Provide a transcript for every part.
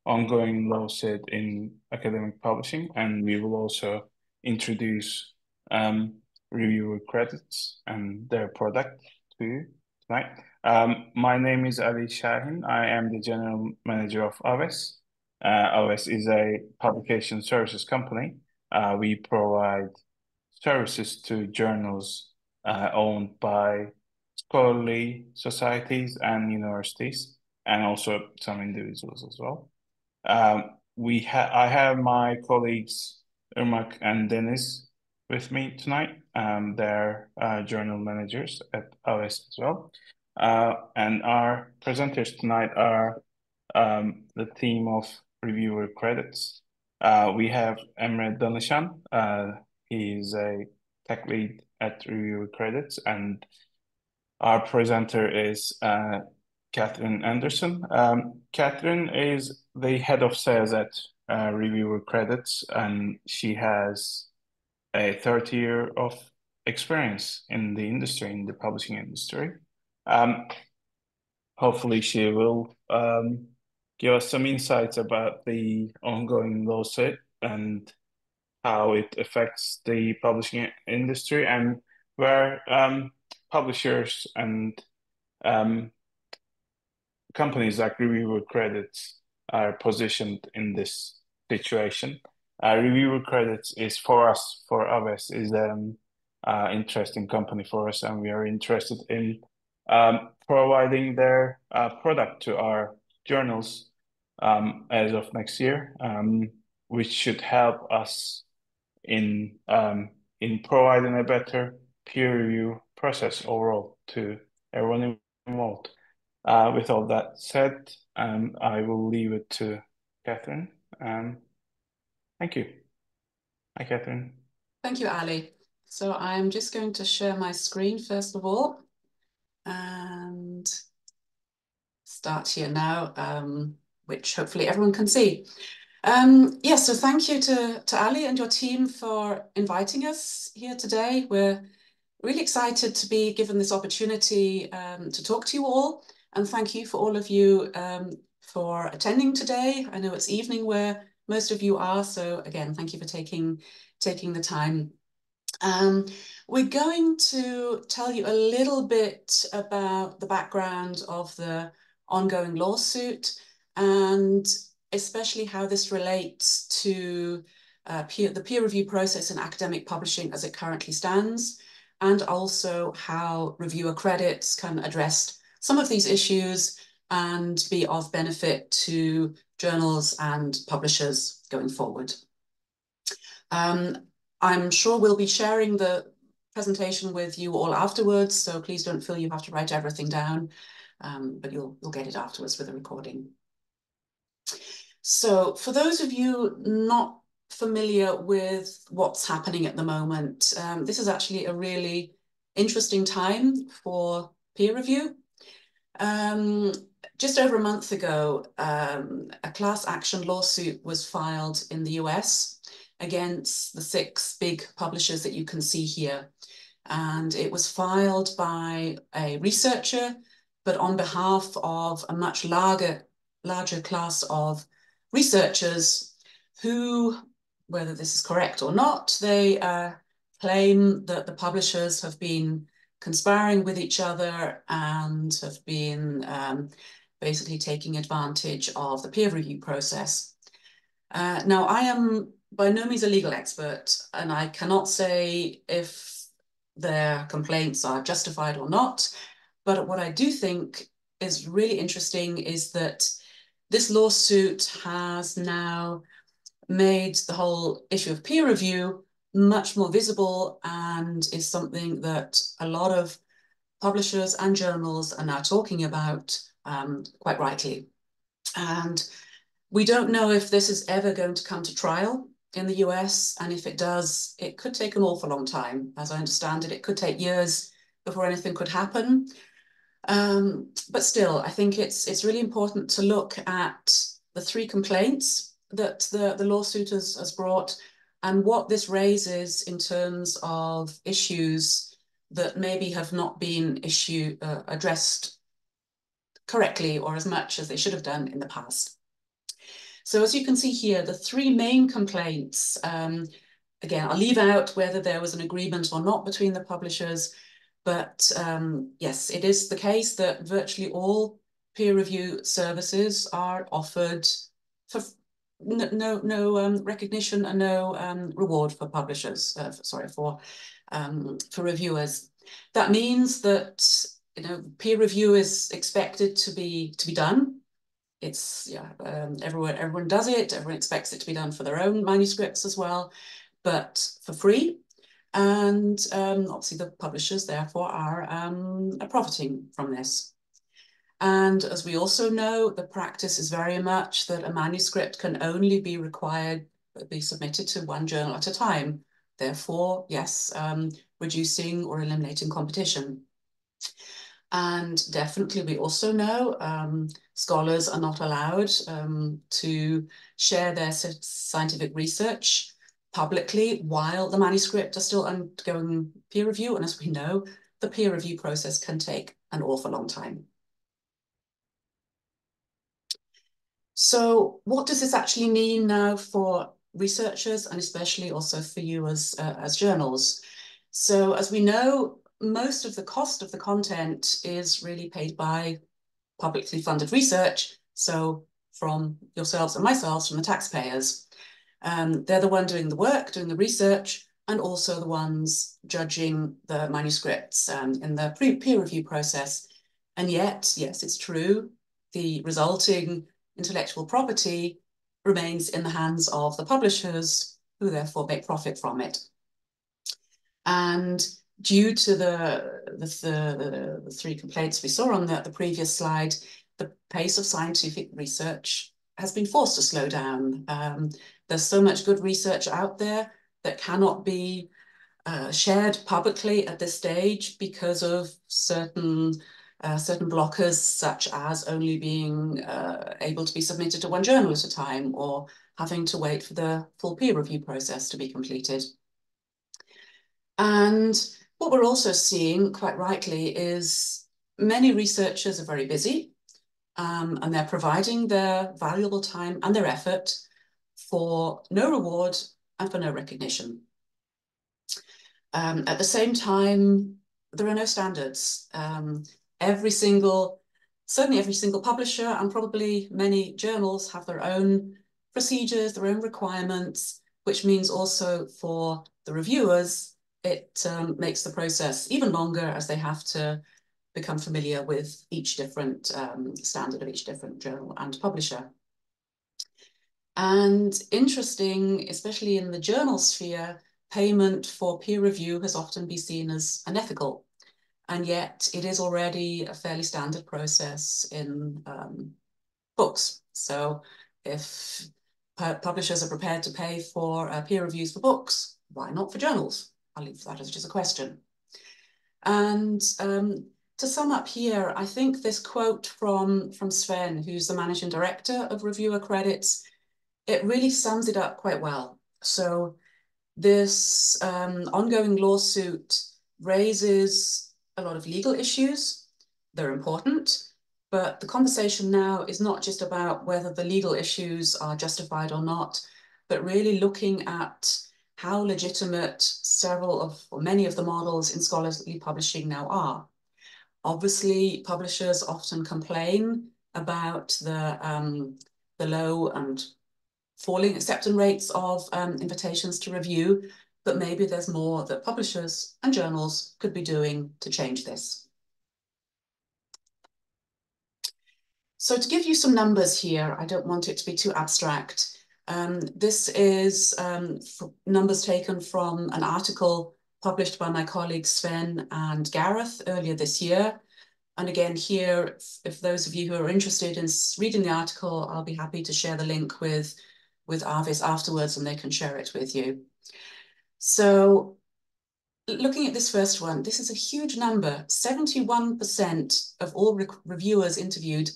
ongoing lawsuit in academic publishing, and we will also introduce um, reviewer credits and their product to you tonight. My name is Ali Shahin. I am the general manager of Aves. Aves is a publication services company. We provide services to journals owned by scholarly societies and universities, and also some individuals as well. I have my colleagues Irmak and Dennis with me tonight. They're journal managers at OS as well. And our presenters tonight are the team of reviewer credits. We have Emre Danışan. He is a tech lead at Reviewer Credits, and our presenter is Catherine Anderson. Catherine is the head of sales at Reviewer Credits, and she has a 30 year of experience in the industry, in the publishing industry. Um, Hopefully, she will give us some insights about the ongoing lawsuit and how it affects the publishing industry and where publishers and um, companies like Reviewer Credits are positioned in this situation. Reviewer Credits is for us, for Aves, is an interesting company for us, and we are interested in providing their product to our journals as of next year, which should help us in providing a better peer review process overall to everyone involved. With all that said, I will leave it to Catherine. Thank you. Hi, Catherine. Thank you, Ali. So I'm just going to share my screen first of all and start here now, which hopefully everyone can see. Yes, so thank you to Ali and your team for inviting us here today. We're really excited to be given this opportunity to talk to you all, and thank you for all of you for attending today. I know it's evening where most of you are, so again, thank you for taking the time. We're going to tell you a little bit about the background of the ongoing lawsuit and especially how this relates to the peer review process in academic publishing as it currently stands, and also how reviewer credits can address some of these issues and be of benefit to journals and publishers going forward. I'm sure we'll be sharing the presentation with you all afterwards, so please don't feel you have to write everything down, but you'll get it afterwards with the recording. So for those of you not familiar with what's happening at the moment, this is actually a really interesting time for peer review. Just over a month ago, a class action lawsuit was filed in the US against the 6 big publishers that you can see here. And it was filed by a researcher, but on behalf of a much larger class of researchers who, whether this is correct or not, they claim that the publishers have been conspiring with each other and have been basically taking advantage of the peer review process. Now, I am by no means a legal expert, and I cannot say if their complaints are justified or not, but what I do think is really interesting is that this lawsuit has now made the whole issue of peer review much more visible and is something that a lot of publishers and journals are now talking about, quite rightly. And we don't know if this is ever going to come to trial in the US, and if it does, it could take an awful long time. As I understand it, it could take years before anything could happen. But still, I think it's really important to look at the 3 complaints that the lawsuit has brought and what this raises in terms of issues that maybe have not been addressed correctly or as much as they should have done in the past. So as you can see here, the three main complaints, again, I'll leave out whether there was an agreement or not between the publishers, but yes, it is the case that virtually all peer review services are offered for no recognition and no reward for publishers, for reviewers. That means that peer review is expected to be done. It's everyone does it. Everyone expects it to be done for their own manuscripts as well, but for free. And obviously the publishers therefore are profiting from this. And as we also know, the practice is very much that a manuscript can only be required to be submitted to one journal at a time. Therefore, yes, reducing or eliminating competition. And definitely we also know scholars are not allowed to share their scientific research publicly while the manuscript are still undergoing peer review. And as we know, the peer review process can take an awful long time. So what does this actually mean now for researchers and especially also for you as journals? So as we know, most of the cost of the content is really paid by publicly funded research. So from yourselves and myself, from the taxpayers. They're the one doing the work, doing the research, and also the ones judging the manuscripts in the peer review process. And yet, yes, it's true, the resulting intellectual property remains in the hands of the publishers, who therefore make profit from it. And due to the three complaints we saw on the previous slide, the pace of scientific research has been forced to slow down. There's so much good research out there that cannot be shared publicly at this stage because of certain blockers, such as only being able to be submitted to one journal at a time, or having to wait for the full peer review process to be completed. And what we're also seeing, quite rightly, is many researchers are very busy and they're providing their valuable time and their effort for no reward and for no recognition. At the same time, there are no standards. Certainly every single publisher and probably many journals have their own procedures, their own requirements, which means also for the reviewers, it makes the process even longer as they have to become familiar with each different standard of each different journal and publisher. And interesting, especially in the journal sphere, payment for peer review has often been seen as unethical. And yet it is already a fairly standard process in books. So if publishers are prepared to pay for peer reviews for books, why not for journals? I'll leave that as just a question. And to sum up here, I think this quote from Sven, who's the managing director of Reviewer Credits, it really sums it up quite well. So this ongoing lawsuit raises a lot of legal issues. They're important, but the conversation now is not just about whether the legal issues are justified or not, but really looking at how legitimate many of the models in scholarly publishing now are. Obviously, publishers often complain about the low and falling acceptance rates of invitations to review, but maybe there's more that publishers and journals could be doing to change this. So to give you some numbers here, I don't want it to be too abstract. This is numbers taken from an article published by my colleagues Sven and Gareth earlier this year. And again, here, if those of you who are interested in reading the article, I'll be happy to share the link with Arvis afterwards and they can share it with you. So looking at this first one, this is a huge number. 71% of all reviewers interviewed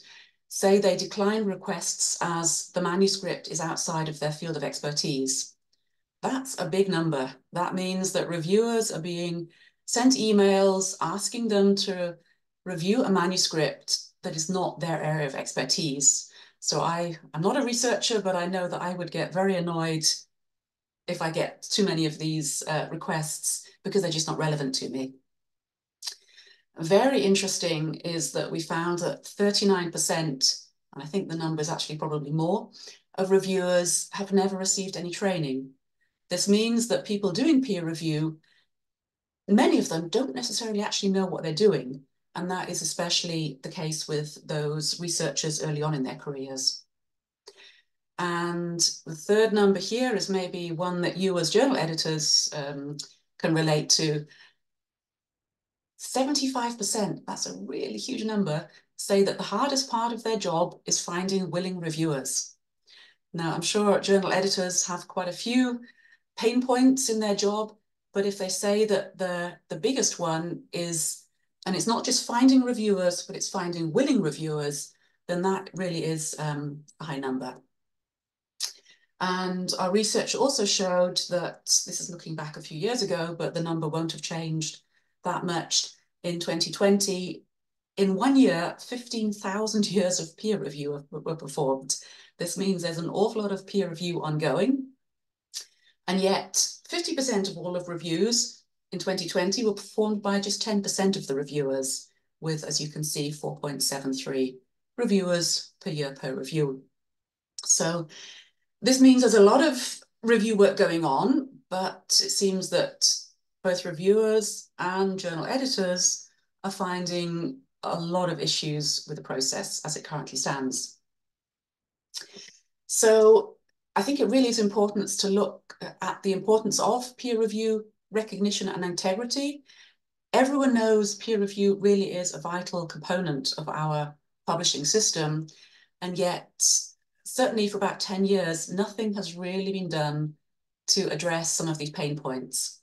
say they decline requests as the manuscript is outside of their field of expertise. That's a big number. That means that reviewers are being sent emails asking them to review a manuscript that is not their area of expertise. So I'm not a researcher, but I know that I would get very annoyed if I get too many of these requests because they're just not relevant to me. Very interesting is that we found that 39%, and I think the number is actually probably more, of reviewers have never received any training. This means that people doing peer review, many of them don't necessarily actually know what they're doing. And that is especially the case with those researchers early on in their careers. And the third number here is maybe one that you as journal editors can relate to. 75%, that's a really huge number, say that the hardest part of their job is finding willing reviewers. Now, I'm sure journal editors have quite a few pain points in their job, but if they say that the biggest one is, and it's not just finding reviewers, but it's finding willing reviewers, then that really is a high number. And our research also showed that, this is looking back a few years ago, but the number won't have changed that much. In 2020, in 1 year, 15,000 years of peer review were performed. This means there's an awful lot of peer review ongoing. And yet 50% of all of reviews in 2020 were performed by just 10% of the reviewers, with, as you can see, 4.73 reviewers per year per review. So this means there's a lot of review work going on, but it seems that both reviewers and journal editors are finding a lot of issues with the process as it currently stands. So I think it really is important to look at the importance of peer review, recognition and integrity. Everyone knows peer review really is a vital component of our publishing system, and yet certainly for about 10 years, nothing has really been done to address some of these pain points.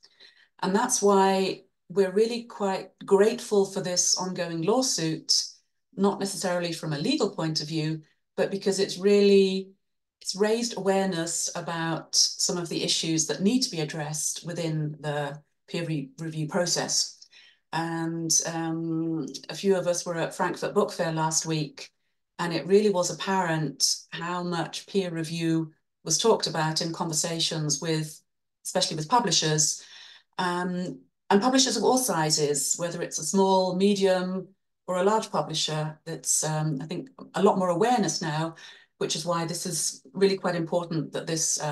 And that's why we're really quite grateful for this ongoing lawsuit, not necessarily from a legal point of view, but because it's raised awareness about some of the issues that need to be addressed within the peer review process. And a few of us were at Frankfurt Book Fair last week, and it really was apparent how much peer review was talked about in conversations with, especially with publishers, and publishers of all sizes, whether it's a small, medium, or a large publisher. That's, I think, a lot more awareness now, which is why this is really quite important that this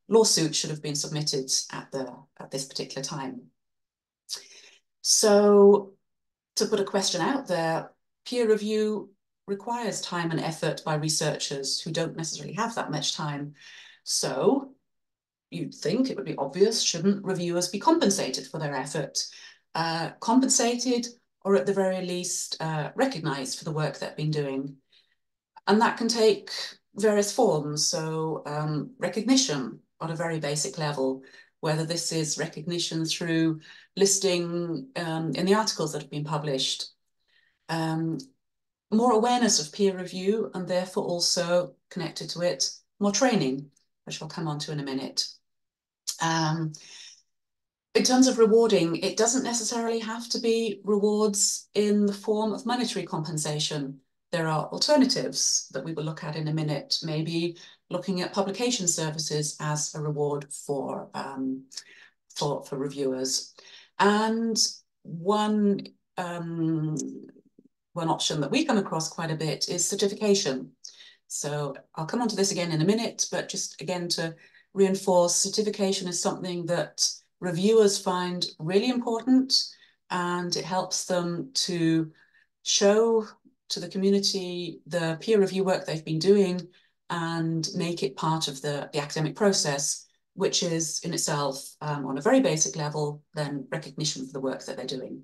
lawsuit should have been submitted at this particular time. So to put a question out there, peer review requires time and effort by researchers who don't necessarily have that much time. So you'd think it would be obvious, shouldn't reviewers be compensated for their effort? Compensated, or at the very least, recognised for the work they've been doing. And that can take various forms. So recognition on a very basic level, whether this is recognition through listing in the articles that have been published, more awareness of peer review, and therefore also connected to it, more training, which I'll come on to in a minute. In terms of rewarding, it doesn't necessarily have to be rewards in the form of monetary compensation. There are alternatives that we will look at in a minute, maybe looking at publication services as a reward for reviewers. And one option that we come across quite a bit is certification. So I'll come on to this again in a minute, but just again to reinforce, certification is something that reviewers find really important, and it helps them to show to the community the peer review work they've been doing and make it part of the academic process, which is in itself, on a very basic level, then recognition for the work that they're doing.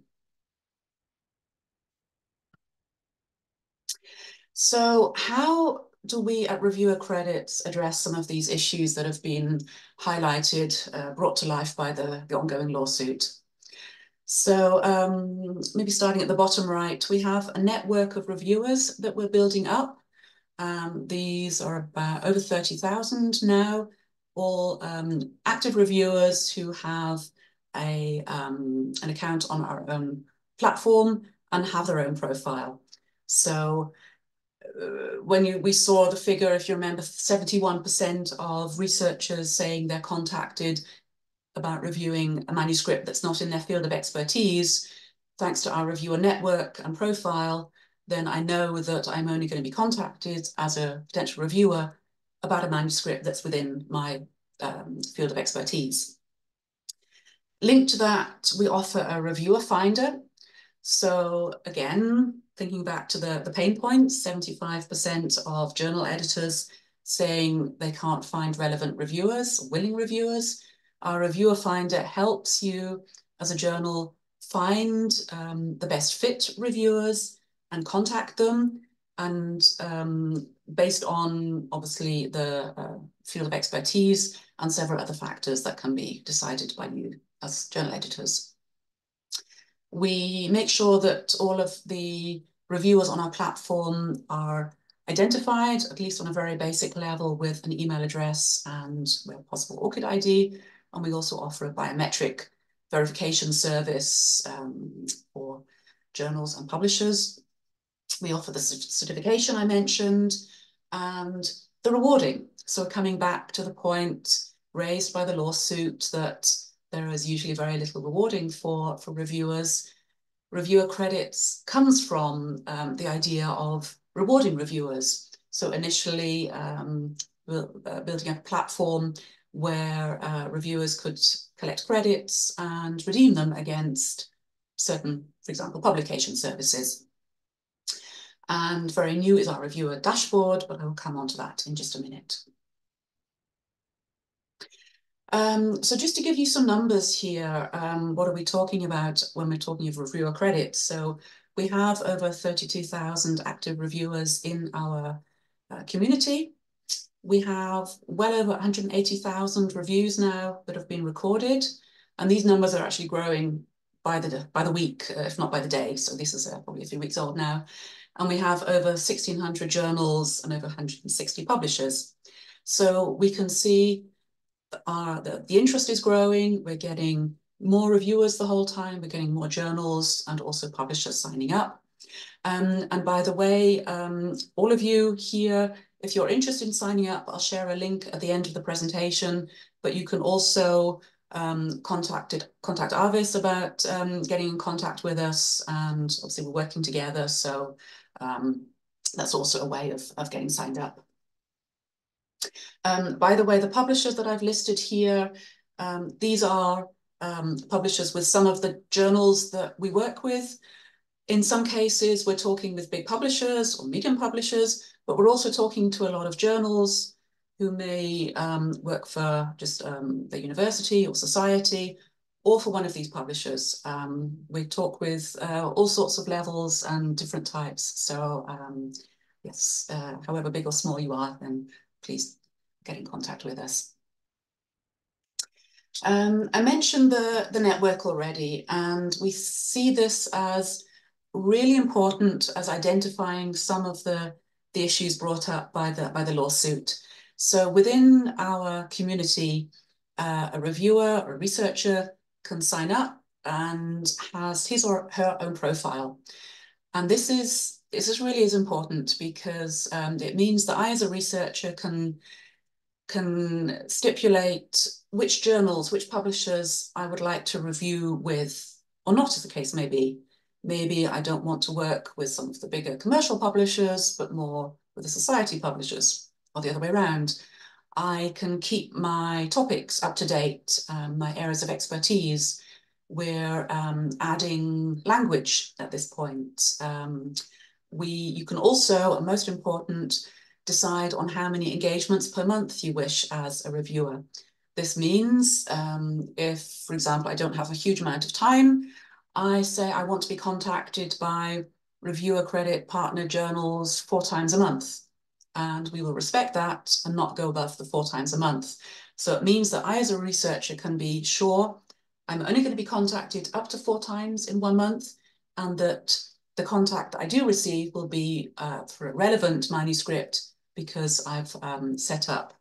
So how do we at Reviewer Credits address some of these issues that have been highlighted, brought to life by the ongoing lawsuit? So maybe starting at the bottom right, we have a network of reviewers that we're building up. These are about over 30,000 now, all active reviewers who have an account on our own platform and have their own profile. So when we saw the figure, if you remember, 71% of researchers saying they're contacted about reviewing a manuscript that's not in their field of expertise, thanks to our reviewer network and profile, then I know that I'm only going to be contacted as a potential reviewer about a manuscript that's within my field of expertise. Linked to that, we offer a reviewer finder. So again, thinking back to the pain points, 75% of journal editors saying they can't find relevant reviewers, willing reviewers. Our reviewer finder helps you as a journal find the best fit reviewers and contact them. And based on obviously the field of expertise and several other factors that can be decided by you as journal editors. We make sure that all of the reviewers on our platform are identified, at least on a very basic level, with an email address and, where possible, ORCID ID. And we also offer a biometric verification service for journals and publishers. We offer the certification I mentioned and the rewarding. So coming back to the point raised by the lawsuit that there is usually very little rewarding for reviewers. Reviewer credits comes from the idea of rewarding reviewers. So initially, building a platform where reviewers could collect credits and redeem them against certain, for example, publication services. And very new is our reviewer dashboard, but I'll come on to that in just a minute. So just to give you some numbers here, what are we talking about when we're talking of reviewer credits? So we have over 32,000 active reviewers in our community. We have well over 180,000 reviews now that have been recorded. And these numbers are actually growing by the week, if not by the day. So this is probably a few weeks old now. And we have over 1,600 journals and over 160 publishers. So we can see the interest is growing. We're getting more reviewers the whole time. We're getting more journals and also publishers signing up. And by the way, all of you here, if you're interested in signing up, I'll share a link at the end of the presentation, but you can also contact Arvis about getting in contact with us, and obviously we're working together, so that's also a way of getting signed up. By the way, the publishers that I've listed here, these are publishers with some of the journals that we work with. In some cases, we're talking with big publishers or medium publishers, but we're also talking to a lot of journals who may work for just the university or society, or for one of these publishers. We talk with all sorts of levels and different types. So yes, however big or small you are, then please get in contact with us. I mentioned the network already, and we see this as really important as identifying some of the issues brought up by the lawsuit. So within our community, a reviewer or a researcher can sign up and has his or her own profile. And this is really is important because it means that I, as a researcher, can stipulate which journals, which publishers I would like to review with, or not, as the case may be. Maybe I don't want to work with some of the bigger commercial publishers, but more with the society publishers, or the other way around. I can keep my topics up to date, my areas of expertise. We're adding language at this point. You can also, and most important, decide on how many engagements per month you wish as a reviewer. This means if, for example, I don't have a huge amount of time, I say I want to be contacted by reviewer credit partner journals 4 times a month. And we will respect that and not go above the 4 times a month. So it means that I, as a researcher, can be sure I'm only going to be contacted up to 4 times in 1 month, and that the contact I do receive will be for a relevant manuscript, because I've set up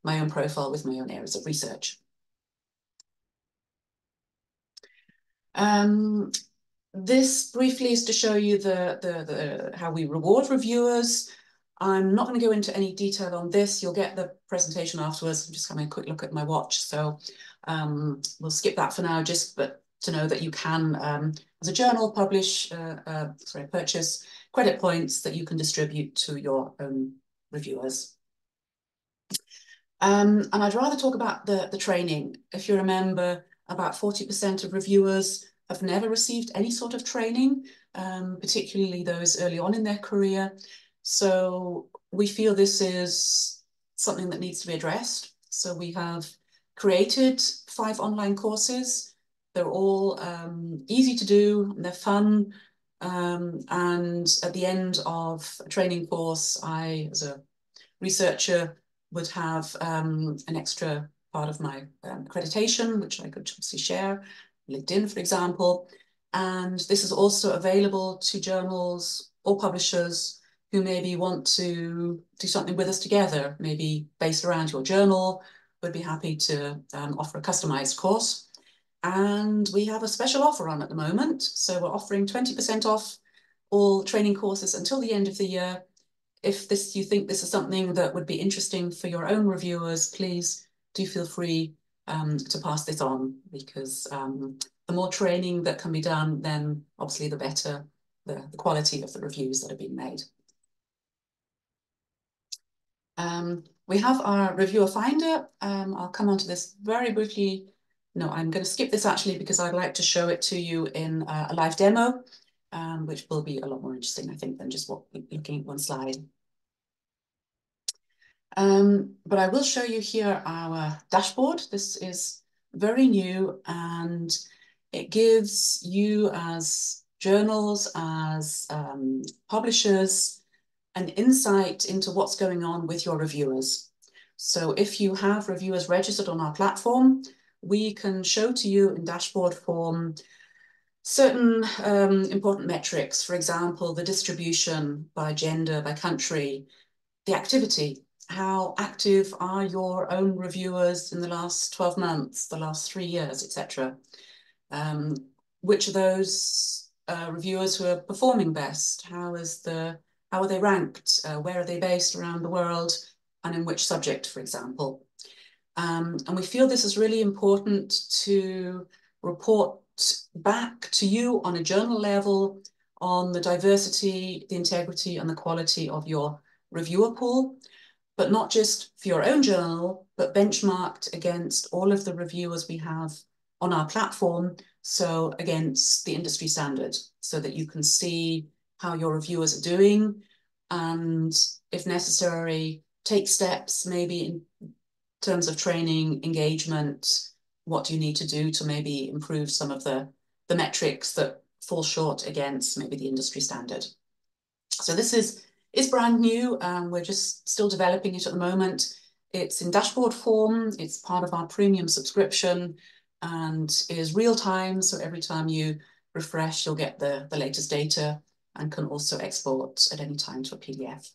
my own profile with my own areas of research. This briefly is to show you how we reward reviewers. I'm not going to go into any detail on this. You'll get the presentation afterwards. I'm just having a quick look at my watch. So we'll skip that for now, just but to know that you can, as a journal, purchase credit points that you can distribute to your own reviewers. And I'd rather talk about the training. If you remember, about 40% of reviewers have never received any sort of training, particularly those early on in their career. So we feel this is something that needs to be addressed. So we have created 5 online courses. They're all easy to do, and they're fun. And at the end of a training course, I, as a researcher, would have an extra part of my accreditation, which I could obviously share, LinkedIn, for example. And this is also available to journals or publishers who maybe want to do something with us together, maybe based around your journal. Would be happy to offer a customized course. And we have a special offer on at the moment. So we're offering 20% off all training courses until the end of the year. If you think this is something that would be interesting for your own reviewers, please do feel free to pass this on, because the more training that can be done, then obviously the better the quality of the reviews that are being made. We have our reviewer finder. I'll come on to this very briefly. No, I'm going to skip this actually, because I'd like to show it to you in a live demo, which will be a lot more interesting, I think, than just looking at one slide. But I will show you here our dashboard. This is very new, and it gives you as journals, as publishers, an insight into what's going on with your reviewers. So if you have reviewers registered on our platform, we can show to you in dashboard form certain important metrics. For example, the distribution by gender, by country, the activity. How active are your own reviewers in the last 12 months, the last 3 years, etc.? Which of those reviewers who are performing best? How are they ranked? Where are they based around the world? And in which subject, for example? And we feel this is really important to report back to you on a journal level on the diversity, the integrity, and the quality of your reviewer pool, but not just for your own journal, but benchmarked against all of the reviewers we have on our platform, so against the industry standard, so that you can see how your reviewers are doing, and if necessary, take steps maybe in terms of training, engagement. What do you need to do to maybe improve some of the metrics that fall short against maybe the industry standard? So this is brand new. We're just still developing it at the moment. It's in dashboard form. It's part of our premium subscription and is real time. So every time you refresh, you'll get the latest data, and can also export at any time to a PDF.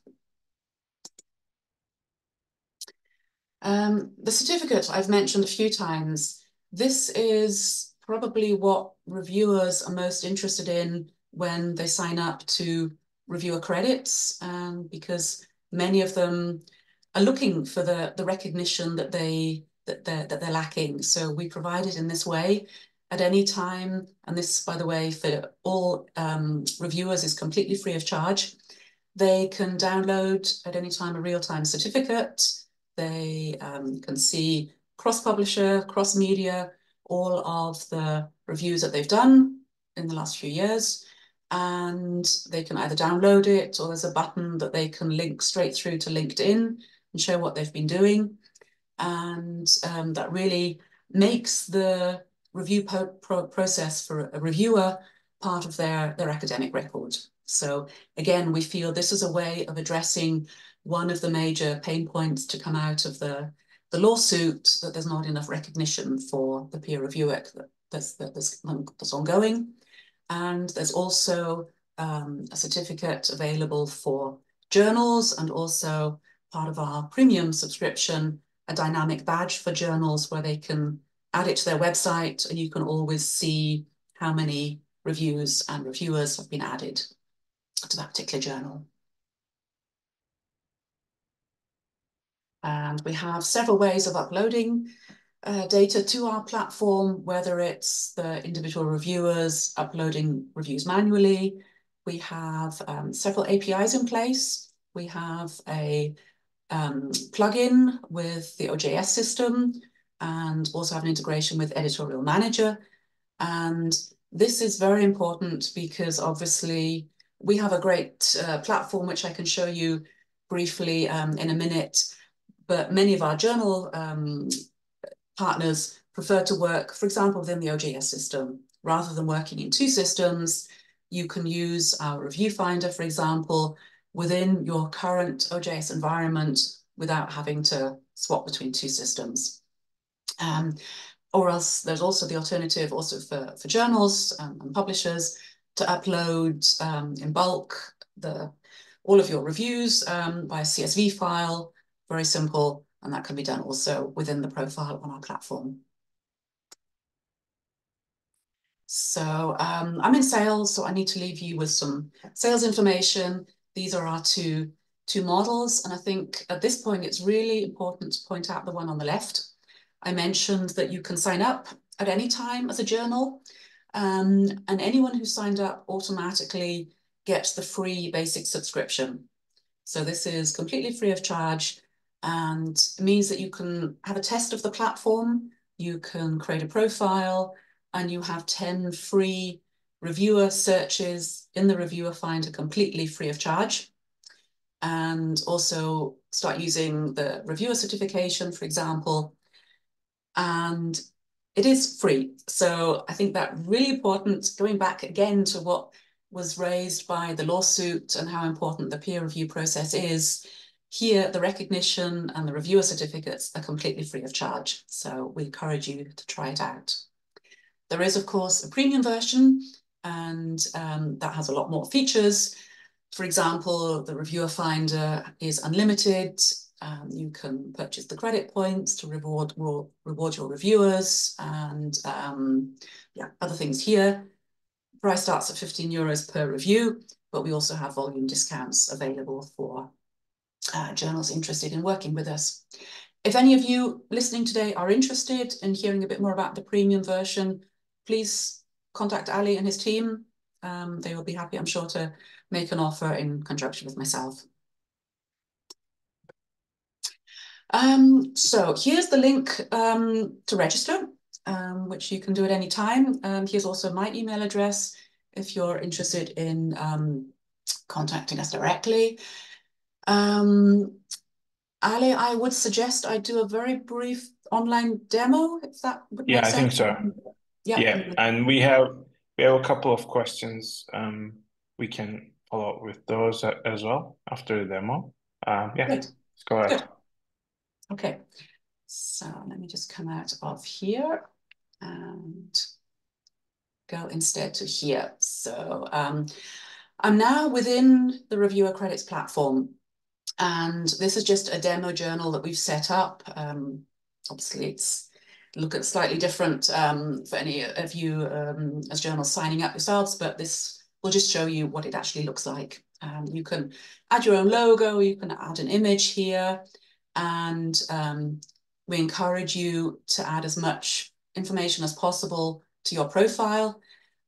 The certificate I've mentioned a few times. This is probably what reviewers are most interested in when they sign up to reviewer credits, because many of them are looking for the recognition that they're lacking. So we provide it in this way at any time, and this, by the way, for all reviewers, is completely free of charge. They can download at any time a real-time certificate. They can see cross-publisher, cross-media, all of the reviews that they've done in the last few years. And they can either download it, or there's a button that they can link straight through to LinkedIn and show what they've been doing. And that really makes the review process for a reviewer part of their academic record. So again, we feel this is a way of addressing one of the major pain points to come out of the lawsuit, that there's not enough recognition for the peer review work that's ongoing. And there's also a certificate available for journals, and also part of our premium subscription, a dynamic badge for journals where they can add it to their website, and you can always see how many reviews and reviewers have been added to that particular journal. And we have several ways of uploading data to our platform, whether it's the individual reviewers uploading reviews manually. We have several APIs in place. We have a plugin with the OJS system and also have an integration with Editorial Manager. And this is very important because obviously we have a great platform, which I can show you briefly in a minute, but many of our journal partners prefer to work, for example, within the OJS system. Rather than working in two systems, you can use our Review Finder, for example, within your current OJS environment without having to swap between two systems. Or else there's also the alternative also for journals and publishers to upload in bulk all of your reviews by a CSV file, very simple, and that can be done also within the profile on our platform. So I'm in sales, so I need to leave you with some sales information. These are our two models, and I think at this point it's really important to point out the one on the left. I mentioned that you can sign up at any time as a journal, and anyone who signed up automatically gets the free basic subscription. So this is completely free of charge, and it means that you can have a test of the platform, you can create a profile, and you have 10 free reviewer searches in the Reviewer Finder completely free of charge. And also start using the reviewer certification, for example, and it is free. So I think that really important, going back again to what was raised by the lawsuit and how important the peer review process is. Here, the recognition and the reviewer certificates are completely free of charge. So we encourage you to try it out. There is, of course, a premium version, and that has a lot more features. For example, the Reviewer Finder is unlimited. You can purchase the credit points to reward your reviewers, and yeah, other things here. Price starts at €15 per review, but we also have volume discounts available for journals interested in working with us. If any of you listening today are interested in hearing a bit more about the premium version, please contact Ali and his team. They will be happy, I'm sure, to make an offer in conjunction with myself. So here's the link to register, which you can do at any time. Here's also my email address if you're interested in contacting us directly. Ali, I would suggest I do a very brief online demo, if that would make sense. I think so. Yeah, and we have a couple of questions. We can follow up with those as well after the demo. Yeah, Great. Let's go ahead. Good. Okay, so let me just come out of here and go instead to here. So I'm now within the Reviewer Credits platform, and this is just a demo journal that we've set up. Obviously, it's slightly different for any of you as journals signing up yourselves, but this will just show you what it actually looks like. You can add your own logo, you can add an image here, and we encourage you to add as much information as possible to your profile,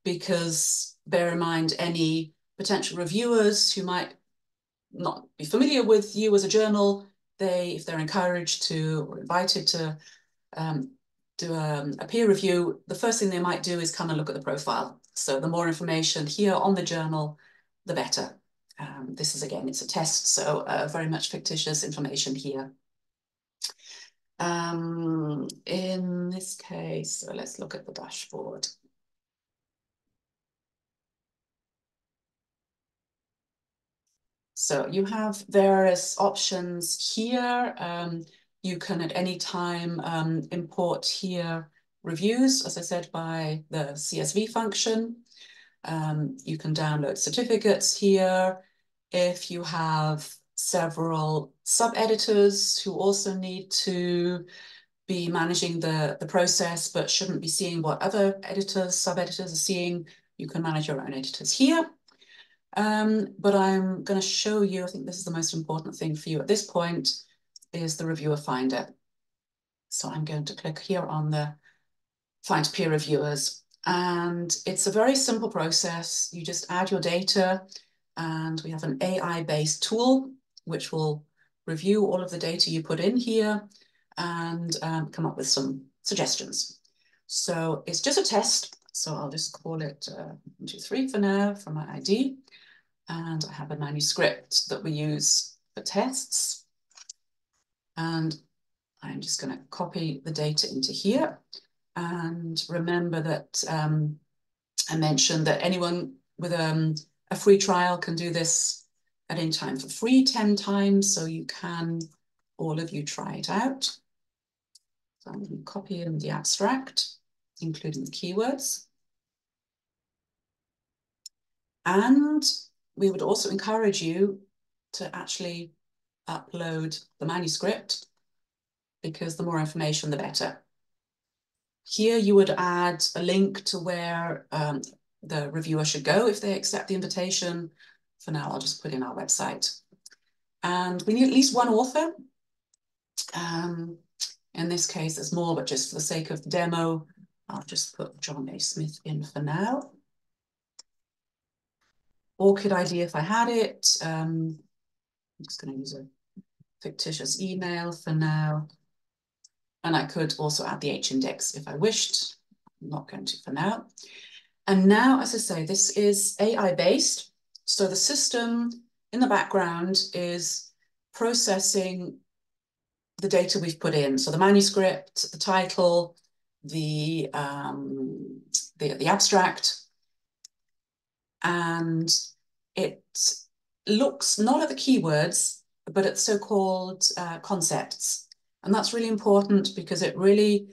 because bear in mind, any potential reviewers who might not be familiar with you as a journal, if they're encouraged to or invited to do a peer review, the first thing they might do is come and look at the profile. So the more information here on the journal, the better. This is, again, it's a test, so very much fictitious information here. In this case, so let's look at the dashboard. So you have various options here. You can at any time import here reviews, as I said, by the CSV function. You can download certificates here. If you have several sub-editors who also need to be managing the process but shouldn't be seeing what other sub-editors are seeing, you can manage your own editors here. But I'm going to show you, I think this is the most important thing for you at this point, is the reviewer finder. So I'm going to click here on the Find Peer Reviewers. And it's a very simple process. You just add your data, and we have an AI-based tool which will review all of the data you put in here and come up with some suggestions. So it's just a test. So I'll just call it 1, 2, 3 for now for my ID. And I have a manuscript that we use for tests. And I'm just going to copy the data into here. And remember that I mentioned that anyone with a free trial can do this at any time for free 10 times. So you can, all of you, try it out. So I'm going to copy in the abstract, including the keywords. And we would also encourage you to actually upload the manuscript, because the more information, the better. Here you would add a link to where the reviewer should go if they accept the invitation. For now, I'll just put in our website. And we need at least one author. In this case, there's more, but just for the sake of the demo, I'll just put John A. Smith in for now. ORCID ID if I had it. I'm just going to use a fictitious email for now. And I could also add the H-index if I wished. I'm not going to for now. And now, as I say, this is AI-based. So the system in the background is processing the data we've put in. So the manuscript, the title, the abstract. And it looks not at the keywords, but at so-called concepts. And that's really important because it really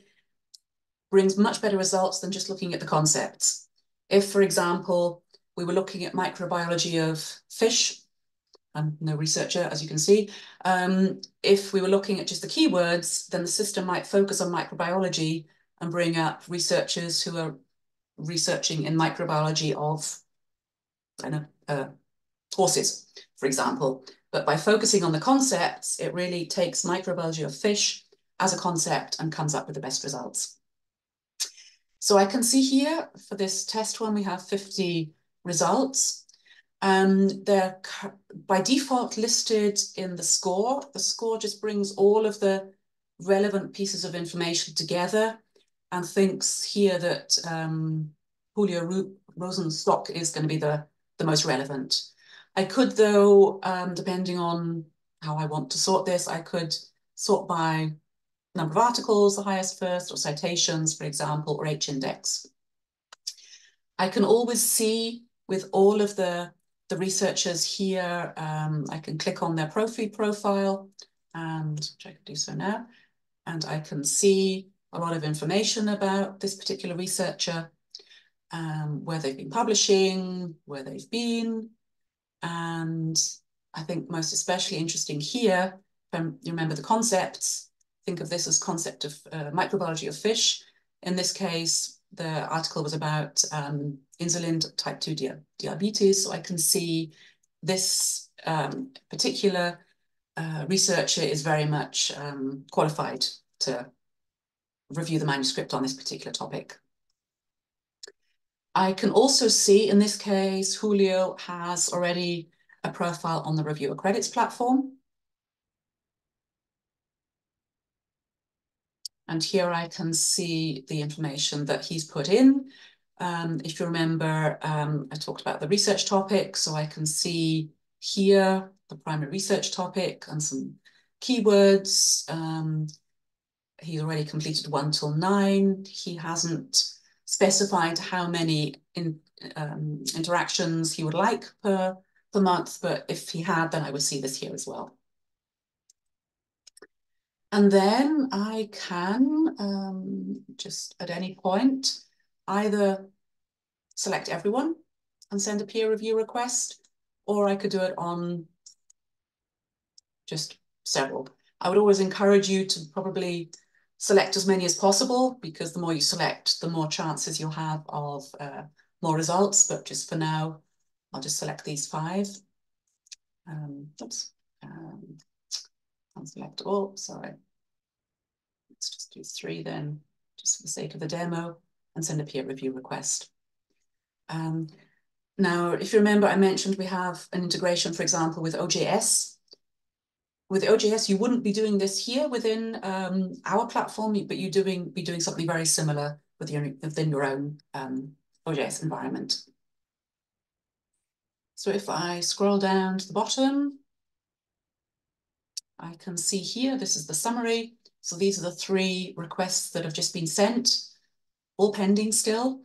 brings much better results than just looking at the concepts. If, for example, we were looking at microbiology of fish, I'm no researcher, as you can see. If we were looking at just the keywords, then the system might focus on microbiology and bring up researchers who are researching in microbiology of horses, for example. But by focusing on the concepts, it really takes microbiology of fish as a concept and comes up with the best results. So I can see here for this test one, we have 50 results. They're by default listed in the score. The score just brings all of the relevant pieces of information together and thinks here that Julio Rosenstock is going to be the most relevant. I could, though, depending on how I want to sort this, I could sort by number of articles, the highest first, or citations, for example, or H-index. I can always see with all of the researchers here, I can click on their profile, and which I can do so now, and I can see a lot of information about this particular researcher, where they've been publishing, where they've been, and I think most especially interesting here, if you remember the concepts, think of this as concept of microbiology of fish. In this case, the article was about insulin type 2 diabetes. So I can see this particular researcher is very much qualified to review the manuscript on this particular topic. I can also see, in this case, Julio has already a profile on the Reviewer Credits platform. And here I can see the information that he's put in. If you remember, I talked about the research topic, so I can see here the primary research topic and some keywords. He's already completed 1 till 9. He hasn't specified how many interactions he would like per month, but if he had, then I would see this here as well. And then I can just at any point either select everyone and send a peer review request, or I could do it on just several. I would always encourage you to probably select as many as possible, because the more you select, the more chances you'll have of more results. But just for now, I'll just select these 5. Oops. Unselect all, sorry. Let's just do 3 then, just for the sake of the demo, and send a peer review request. Now, if you remember, I mentioned we have an integration, for example, with OJS. With OJS, you wouldn't be doing this here within our platform, but you'd be doing something very similar within your own OJS environment. So if I scroll down to the bottom, I can see here, this is the summary. So these are the 3 requests that have just been sent, all pending still.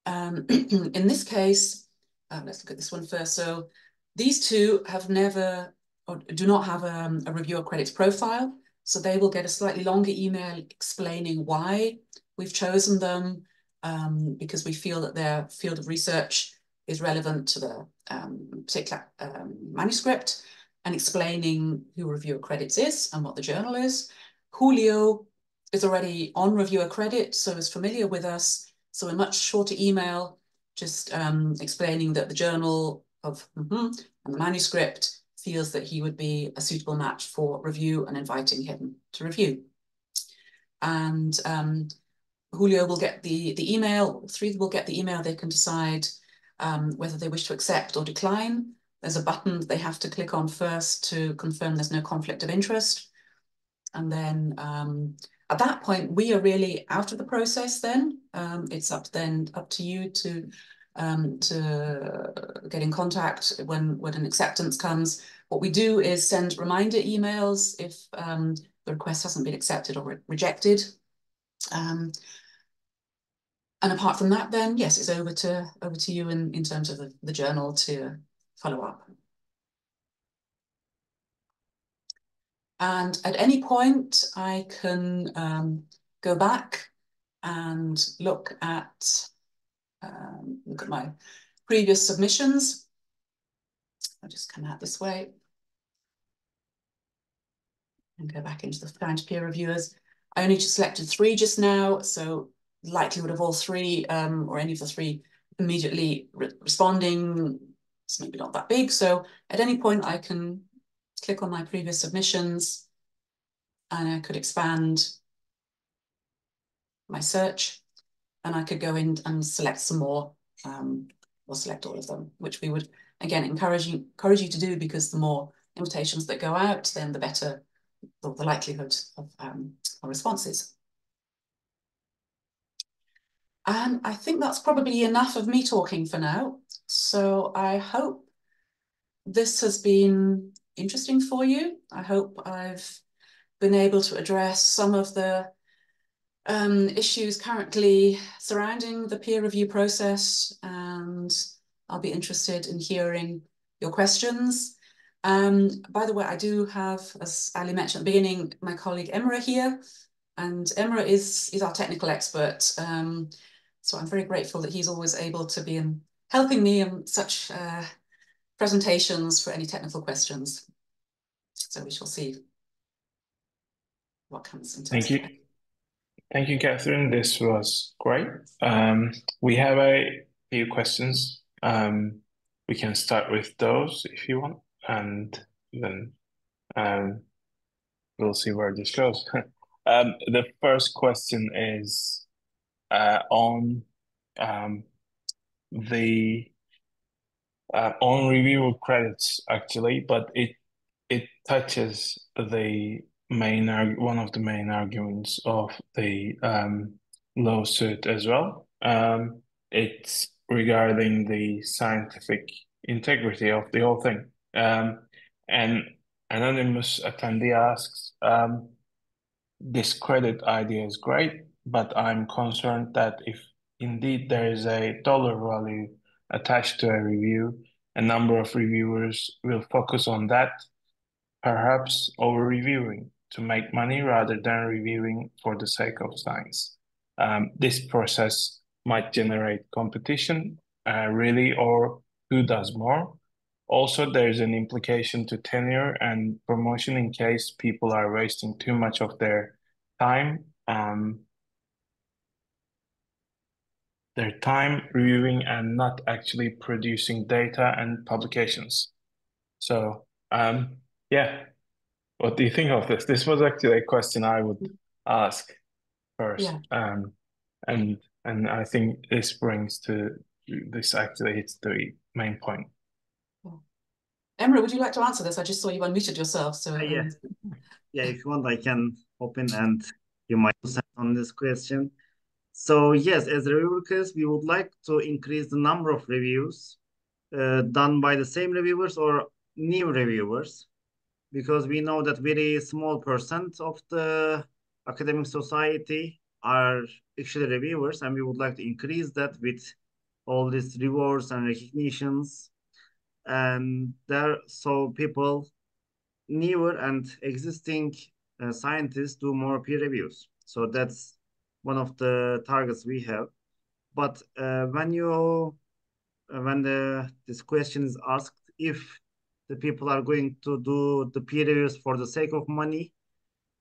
In this case, let's look at this one first. So these 2 have never, or do not have a reviewer credits profile. So they will get a slightly longer email explaining why we've chosen them, because we feel that their field of research is relevant to the particular manuscript, and explaining who reviewer credits is and what the journal is. Julio is already on reviewer credit, so is familiar with us. So a much shorter email, just explaining that the journal of and the manuscript feels that he would be a suitable match for review, and inviting him to review. And Julio will get the email, 3 will get the email. They can decide whether they wish to accept or decline. There's a button they have to click on first to confirm there's no conflict of interest. And then at that point, we are really out of the process then. It's up to you to get in contact when an acceptance comes. What we do is send reminder emails if the request hasn't been accepted or rejected. And apart from that, then yes, it's over to you in terms of the journal to follow up. And at any point, I can go back and look at my previous submissions. I'll just come out this way and go back into the find peer reviewers. I only just selected 3 just now, so the likelihood of all 3 or any of the 3 immediately responding is maybe not that big. So at any point, I can click on my previous submissions, and I could expand my search, and I could go in and select some more, or select all of them, which we would, again, encourage you to do, because the more invitations that go out, then the better the likelihood of responses. And I think that's probably enough of me talking for now. So I hope this has been interesting for you. I hope I've been able to address some of the issues currently surrounding the peer review process, and I'll be interested in hearing your questions. By the way, I do have, as Ali mentioned at the beginning, my colleague Emra here, and Emra is our technical expert. So I'm very grateful that he's always able to be helping me in such presentations for any technical questions. So we shall see what comes in terms Thank you. Thank you, Catherine. This was great. We have a few questions. We can start with those if you want, and then we'll see where this goes. The first question is on the on reviewer credits actually, but it touches the one of the main arguments of the lawsuit as well. It's regarding the scientific integrity of the whole thing. And anonymous attendee asks, this credit idea is great, but I'm concerned that if indeed there is a dollar value attached to a review, a number of reviewers will focus on that, perhaps over-reviewing to make money rather than reviewing for the sake of science. This process might generate competition, really, or who does more. Also, there's an implication to tenure and promotion in case people are wasting too much of their time reviewing and not actually producing data and publications. So, yeah, What do you think of this? This was actually a question I would ask first. Yeah. And I think this brings to this actually hits the main point. Yeah. Emre, would you like to answer this? I just saw you unmuted yourself. So, Yeah, yeah. If you want, I can open and give my 2 cents on this question. So yes, as reviewers, we would like to increase the number of reviews done by the same reviewers or new reviewers, because we know that very small percent of the academic society are actually reviewers, and we would like to increase that with all these rewards and recognitions. And there, so people, newer and existing scientists, do more peer reviews. So that's one of the targets we have. But when this question is asked, if the people are going to do the peer reviews for the sake of money,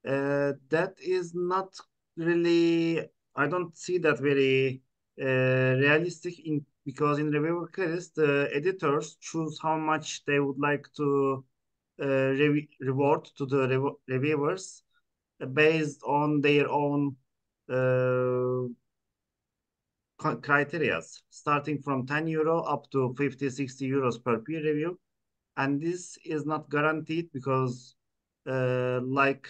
that is not really. I don't see that very realistic, in because in reviewer credits, the editors choose how much they would like to reward to the reviewers based on their own uh, criteria, starting from 10 euro up to 50, 60 euros per peer review. And this is not guaranteed because, like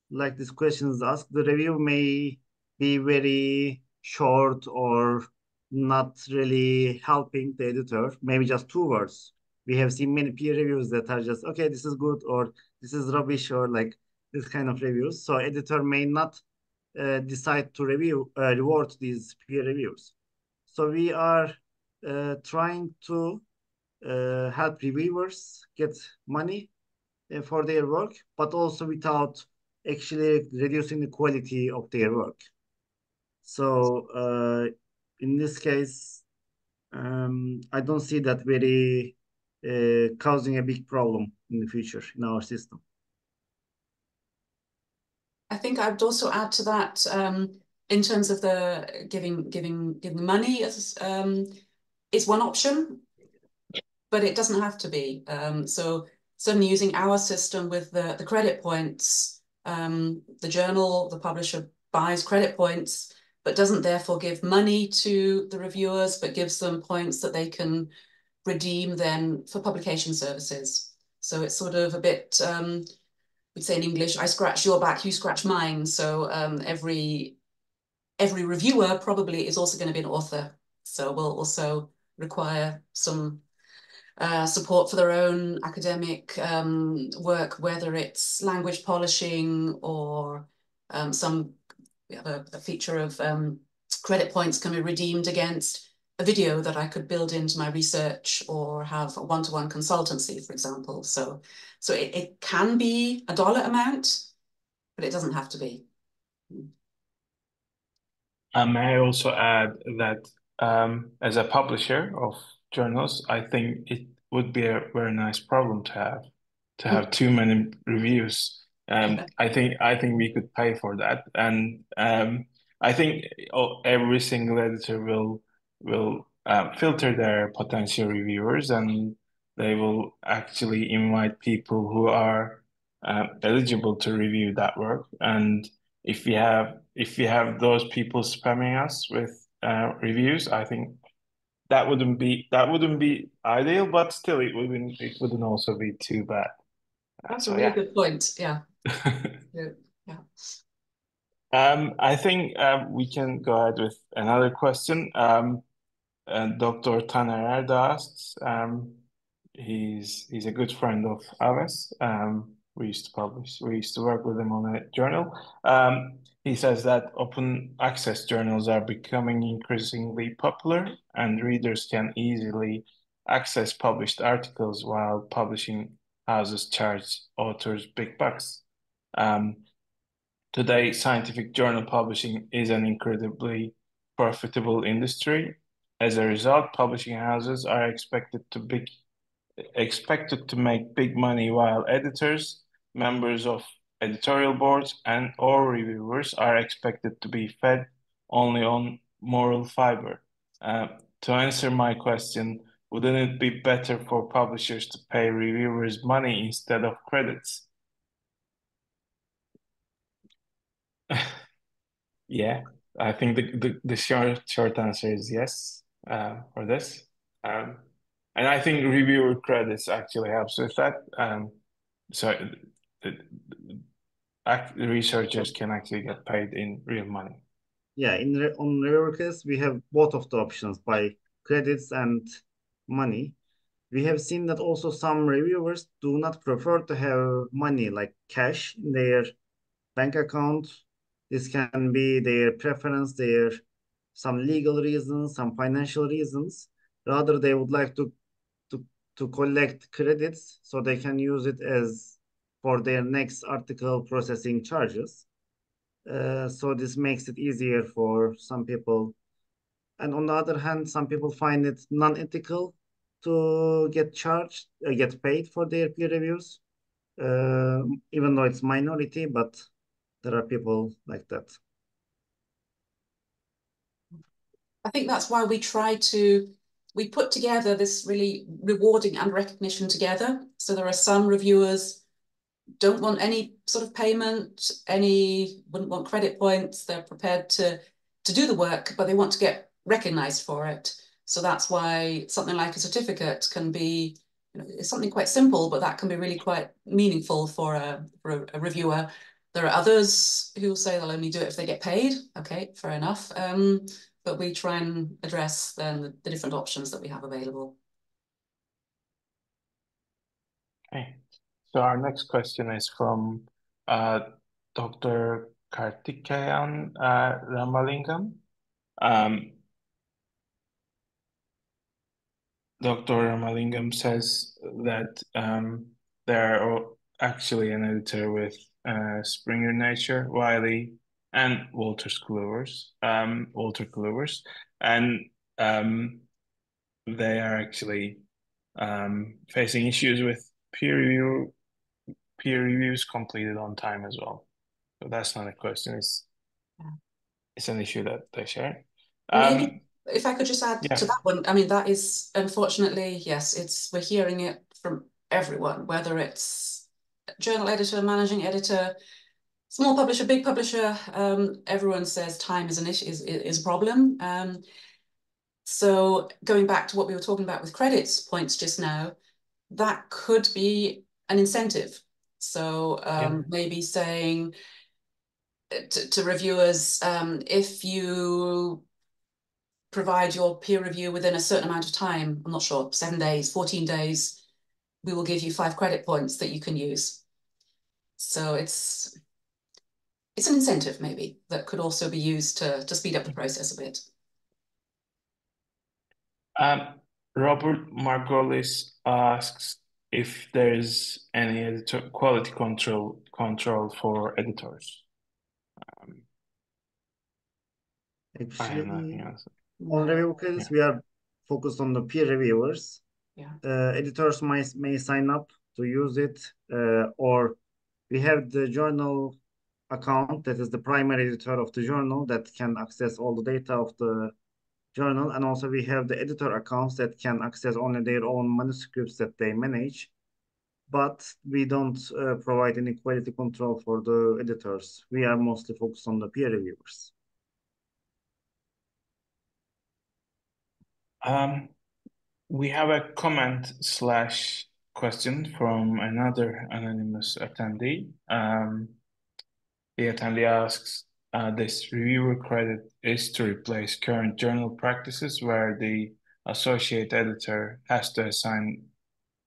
this question is asked, the review may be very short or not really helping the editor, maybe just 2 words. We have seen many peer reviews that are just, okay, this is good, or this is rubbish, or like this kind of reviews. So editor may not decide to reward these peer reviews. So we are trying to help reviewers get money for their work, but also without actually reducing the quality of their work. So in this case, I don't see that very causing a big problem in the future in our system. I think I would also add to that, in terms of the giving money as is one option, but it doesn't have to be. So certainly using our system with the credit points, the journal, the publisher buys credit points, but doesn't therefore give money to the reviewers, but gives them points that they can redeem then for publication services. So it's sort of a bit, we'd say in English, I scratch your back, you scratch mine. So every reviewer probably is also going to be an author. So we'll also require some support for their own academic work, whether it's language polishing or we have a feature of credit points can be redeemed against a video that I could build into my research or have a one-to-one consultancy, for example. So it can be a dollar amount, but it doesn't have to be. May I also add that as a publisher of journals, I think it would be a very nice problem to have too many reviews. I think we could pay for that, and I think every single editor will filter their potential reviewers, and they will actually invite people who are eligible to review that work. And if we have those people spamming us with reviews, I think that wouldn't be ideal, but still it wouldn't also be too bad. That's a So really yeah. good point. Yeah. Yeah. I think we can go ahead with another question. Dr. Taner Erda asks, he's a good friend of ours. We used to work with him on a journal. He says that open access journals are becoming increasingly popular, and readers can easily access published articles while publishing houses charge authors big bucks. Um, Today, scientific journal publishing is an incredibly profitable industry. As a result, publishing houses are expected to make big money, while editors, members of editorial boards, and or reviewers are expected to be fed only on moral fiber. To answer my question, wouldn't it be better for publishers to pay reviewers money instead of credits? Yeah, I think the short answer is yes for this. Um, and I think reviewer credits actually helps with that. So the, the researchers can actually get paid in real money. Yeah, on ReviewCast, we have both of the options by credits and money. We have seen that also some reviewers do not prefer to have money like cash in their bank account. This can be their preference, their some legal reasons, some financial reasons. Rather, they would like to, to collect credits so they can use it as for their next article processing charges. So this makes it easier for some people. And on the other hand, some people find it non-ethical to get charged, get paid for their peer reviews, even though it's minority, but there are people like that. I think that's why we put together this really rewarding and recognition together. So there are some reviewers don't want any sort of payment, wouldn't want credit points. They're prepared to do the work, but they want to get recognized for it. So that's why something like a certificate can be, it's something quite simple, but that can be really quite meaningful for a reviewer. There are others who will say they'll only do it if they get paid. Okay, fair enough. But we try and address then the different options that we have available. Okay. So our next question is from Dr. Karthikeyan Ramalingam. Dr. Ramalingam says that they're actually an editor with Springer Nature, Wiley, and Walter Clouvers, and they are actually facing issues with peer reviews completed on time as well. So that's not a question. It's an issue that they share. Maybe if I could just add Yeah. to that one, I mean, that is unfortunately, yes, we're hearing it from everyone, whether it's journal editor, managing editor, small publisher, big publisher, everyone says time is an issue, is a problem. So going back to what we were talking about with credits points just now, that could be an incentive. So maybe saying to reviewers, if you provide your peer review within a certain amount of time, I'm not sure, 7 days, 14 days, we will give you 5 credit points that you can use. So it's an incentive maybe that could also be used to speed up the process a bit. Robert Margolis asks if there's any editor quality control for editors. I have nothing Actually, else. on ReviewCast, we are focused on the peer reviewers. Yeah. Editors may sign up to use it, or we have the journal account that is the primary editor of the journal that can access all the data of the journal, and also we have the editor accounts that can access only their own manuscripts that they manage. But we don't provide any quality control for the editors. We are mostly focused on the peer reviewers. We have a comment / question from another anonymous attendee. The attendee asks, this reviewer credit is to replace current journal practices where the associate editor has to assign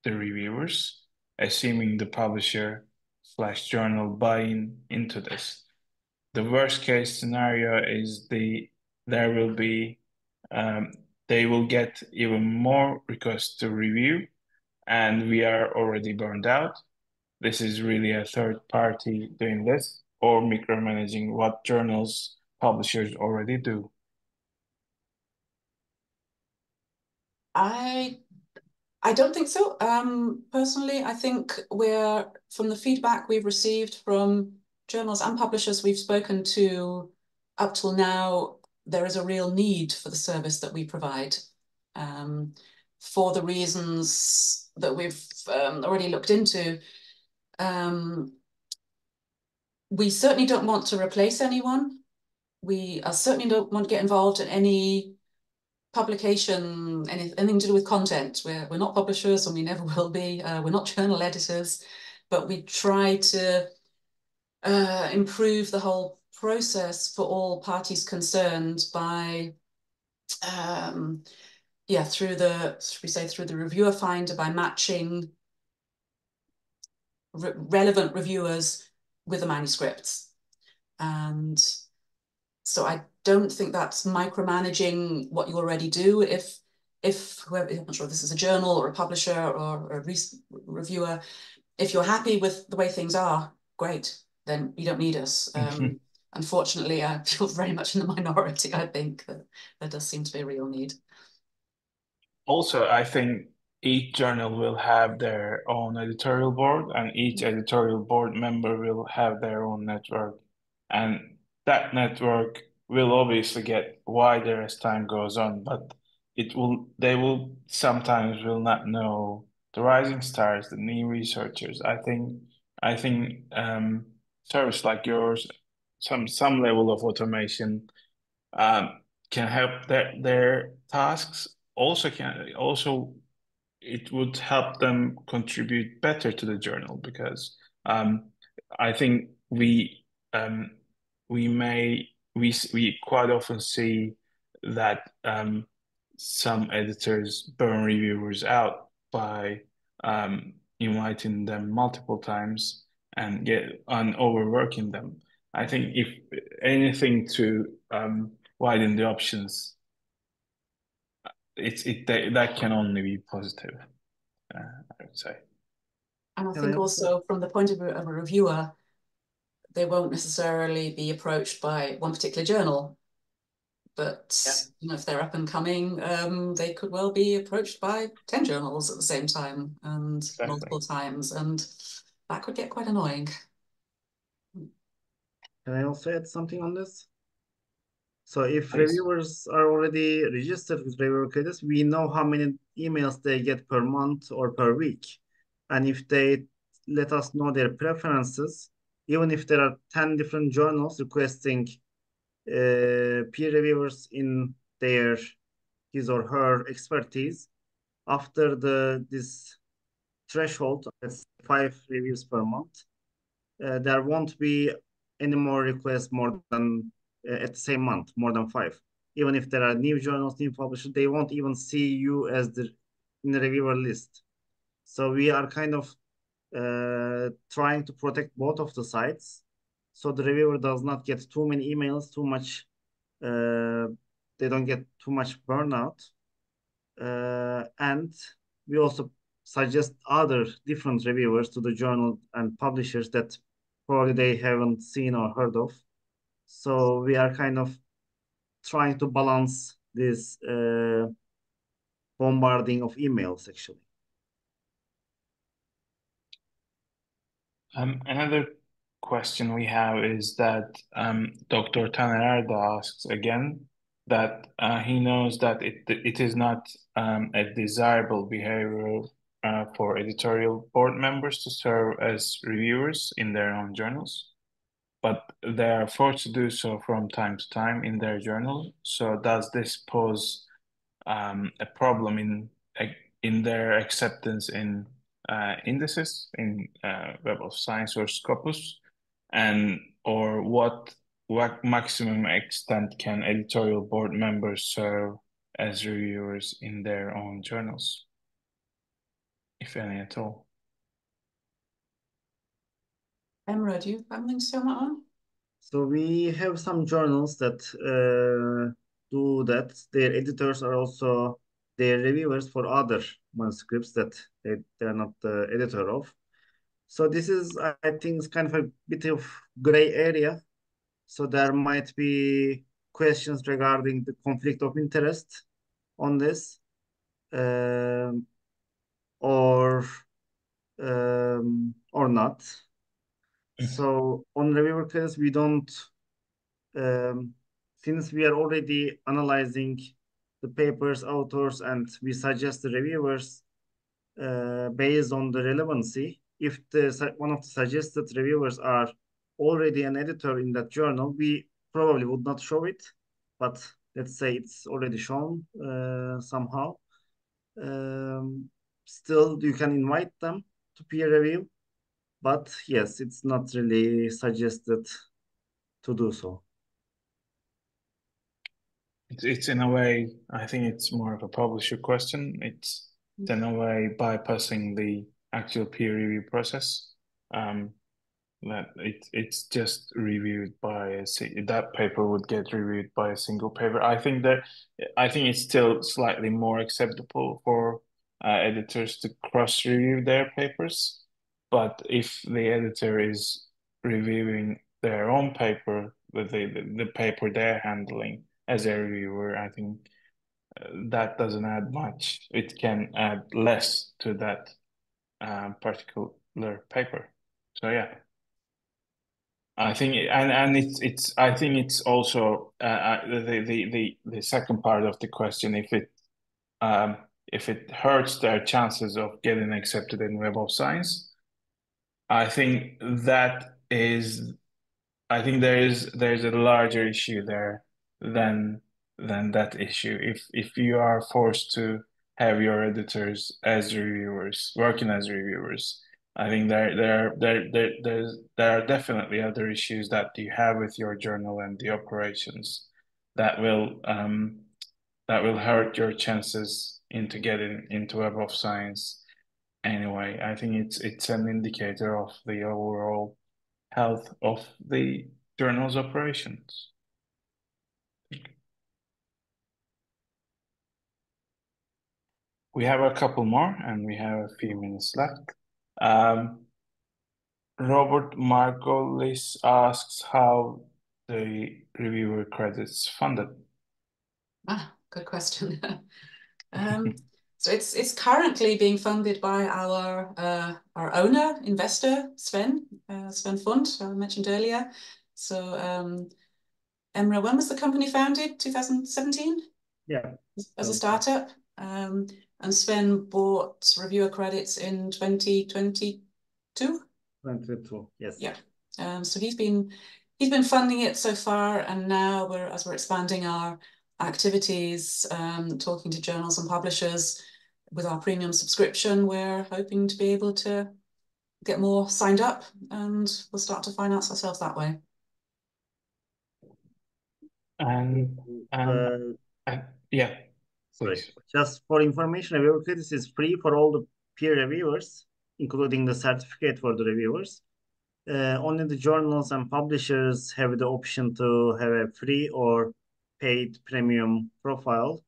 the reviewers, assuming the publisher / journal buy-in into this. The worst case scenario is there will be they will get even more requests to review, and we are already burned out. This is really a third party doing this or micromanaging what journals publishers already do. I don't think so. Personally, I think from the feedback we've received from journals and publishers we've spoken to up till now, there is a real need for the service that we provide. For the reasons that we've already looked into. We certainly don't want to replace anyone. we certainly don't want to get involved in any publication, anything to do with content. We're not publishers, and we never will be. We're not journal editors, but we try to improve the whole process for all parties concerned by through the reviewer finder, by matching relevant reviewers with the manuscripts. And so I don't think that's micromanaging what you already do. If whoever, I'm not sure if this is a journal or a publisher or a reviewer, if you're happy with the way things are, great, then you don't need us. Unfortunately, I feel very much in the minority. I think that there does seem to be a real need. Also, I think each journal will have their own editorial board, and each editorial board member will have their own network. And that network will obviously get wider as time goes on, but they will sometimes will not know the rising stars, the new researchers. I think service like yours, some level of automation can help their tasks. Also it would help them contribute better to the journal, because I think we quite often see that some editors burn reviewers out by inviting them multiple times and overworking them. I think if anything to widen the options, that can only be positive, I would say. And I think also from the point of view of a reviewer, they won't necessarily be approached by one particular journal, but if they're up and coming, they could well be approached by 10 journals at the same time and multiple times, and that could get quite annoying. Can I also add something on this? So if reviewers are already registered with Reviewer Credits, we know how many emails they get per month or per week. And if they let us know their preferences, even if there are 10 different journals requesting peer reviewers in his or her expertise, after this threshold, that's 5 reviews per month, there won't be any more requests more than at the same month, more than 5. Even if there are new journals, new publishers, they won't even see you as in the reviewer list. So we are kind of trying to protect both of the sides, so the reviewer does not get too many emails, too much. They don't get too much burnout, and we also suggest other different reviewers to the journal and publishers that probably they haven't seen or heard of. So we are kind of trying to balance this bombarding of emails, actually. Another question we have is that Dr. Taner Erda asks again that he knows that it is not a desirable behavior for editorial board members to serve as reviewers in their own journals, but they are forced to do so from time to time in their journal. So does this pose a problem in their acceptance in indices in Web of Science or Scopus, or what maximum extent can editorial board members serve as reviewers in their own journals, if any at all? Emre, do you have something to say on that one? So we have some journals that do that. Their editors are also their reviewers for other manuscripts that they're not the editor of. So this is, I think, is kind of a bit of gray area. So there might be questions regarding the conflict of interest on this, or not. So on reviewer case, we don't, since we are already analyzing the papers, authors, and we suggest the reviewers based on the relevancy. If one of the suggested reviewers are already an editor in that journal, we probably would not show it, but let's say it's already shown somehow. Still, you can invite them to peer review, but yes, it's not really suggested to do so. It's in a way, I think it's more of a publisher question. It's in a way bypassing the actual peer review process. That it's just reviewed by that paper would get reviewed by a single paper. I think it's still slightly more acceptable for editors to cross review their papers, but if the editor is reviewing their own paper, the paper they're handling as a reviewer, I think that doesn't add much. It can add less to that particular paper. So yeah. I think, and it's I think it's also the second part of the question, if it hurts their chances of getting accepted in Web of Science, I think there's a larger issue there than that issue. If you are forced to have your editors as reviewers, working as reviewers, I think there are definitely other issues that you have with your journal and the operations that will hurt your chances into getting into Web of Science. Anyway, I think it's an indicator of the overall health of the journal's operations. We have a couple more, and we have a few minutes left. Robert Margolis asks how the reviewer credits funded. Good question. So it's currently being funded by our owner, investor, Sven Fund, I mentioned earlier. So Emre, when was the company founded? 2017? Yeah. As a startup. And Sven bought reviewer credits in 2022? 22, yes. Yeah. So he's been funding it so far, and now as we're expanding our activities, talking to journals and publishers with our premium subscription, we're hoping to be able to get more signed up, and we'll start to finance ourselves that way. And yeah. Sorry. Please. Just for information, reviewer credits is free for all the peer reviewers, including the certificate for the reviewers. Only the journals and publishers have the option to have a free or paid premium profile,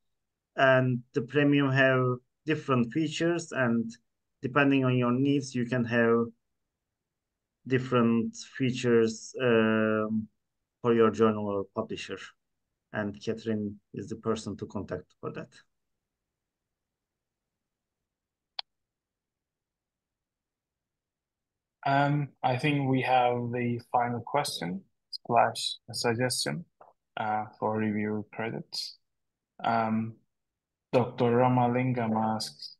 and the premium have different features, and depending on your needs, you can have different features for your journal or publisher. And Catherine is the person to contact for that. I think we have the final question / a suggestion for review credits. Dr. Ramalingam asks,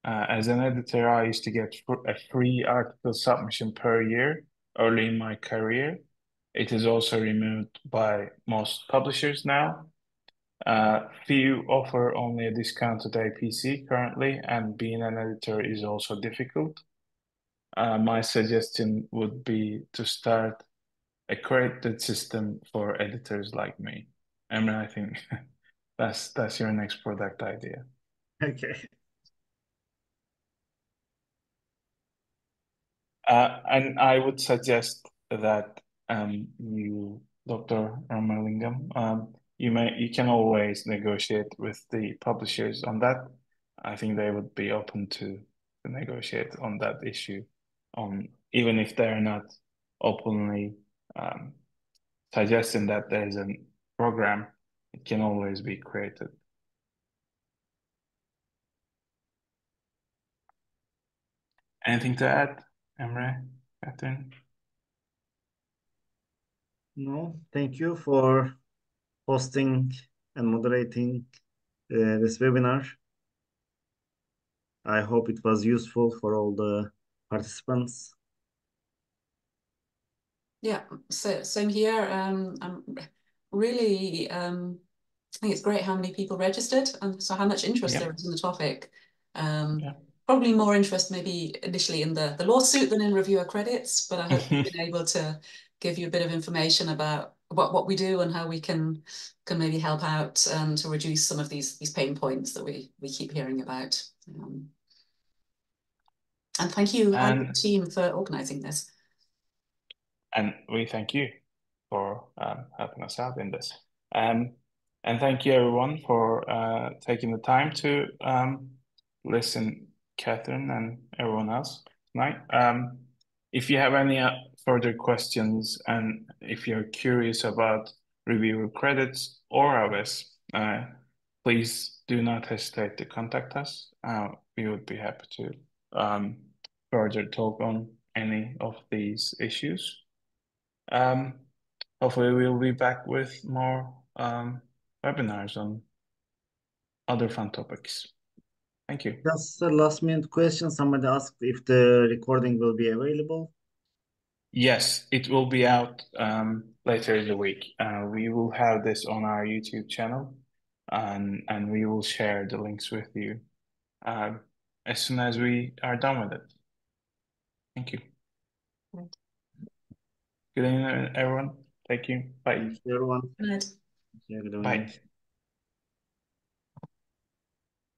as an editor, I used to get a free article submission per year early in my career. It is also removed by most publishers now. Few offer only a discounted APC currently, and being an editor is also difficult. My suggestion would be to start a credited system for editors like me. Emre, I think that's your next product idea. Okay. And I would suggest that you, Dr. Ramalingam, you can always negotiate with the publishers on that. I think they would be open to negotiate on that issue, even if they're not openly suggesting that there's a program, it can always be created. Anything to add, Emre, Catherine? No, thank you for hosting and moderating this webinar. I hope it was useful for all the participants. Yeah, so same here. I'm really, I think it's great how many people registered and so how much interest Yeah. there is in the topic. Yeah. Probably more interest maybe initially in the lawsuit than in reviewer credits, but I hope we've been able to give you a bit of information about what we do and how we can maybe help out to reduce some of these pain points that we keep hearing about. And thank you, And team, for organising this. And we thank you for helping us out in this. And thank you everyone for taking the time to listen, Catherine and everyone else tonight. If you have any further questions and if you're curious about reviewer credits or ours, please do not hesitate to contact us. We would be happy to further talk on any of these issues. Hopefully we'll be back with more webinars on other fun topics. Thank you. Just a last minute question. Somebody asked if the recording will be available. Yes, it will be out later in the week. We will have this on our YouTube channel and we will share the links with you as soon as we are done with it. Thank you. Right. Good evening, everyone. Thank you. Bye. Thank you, everyone. Good night. Good evening. Bye.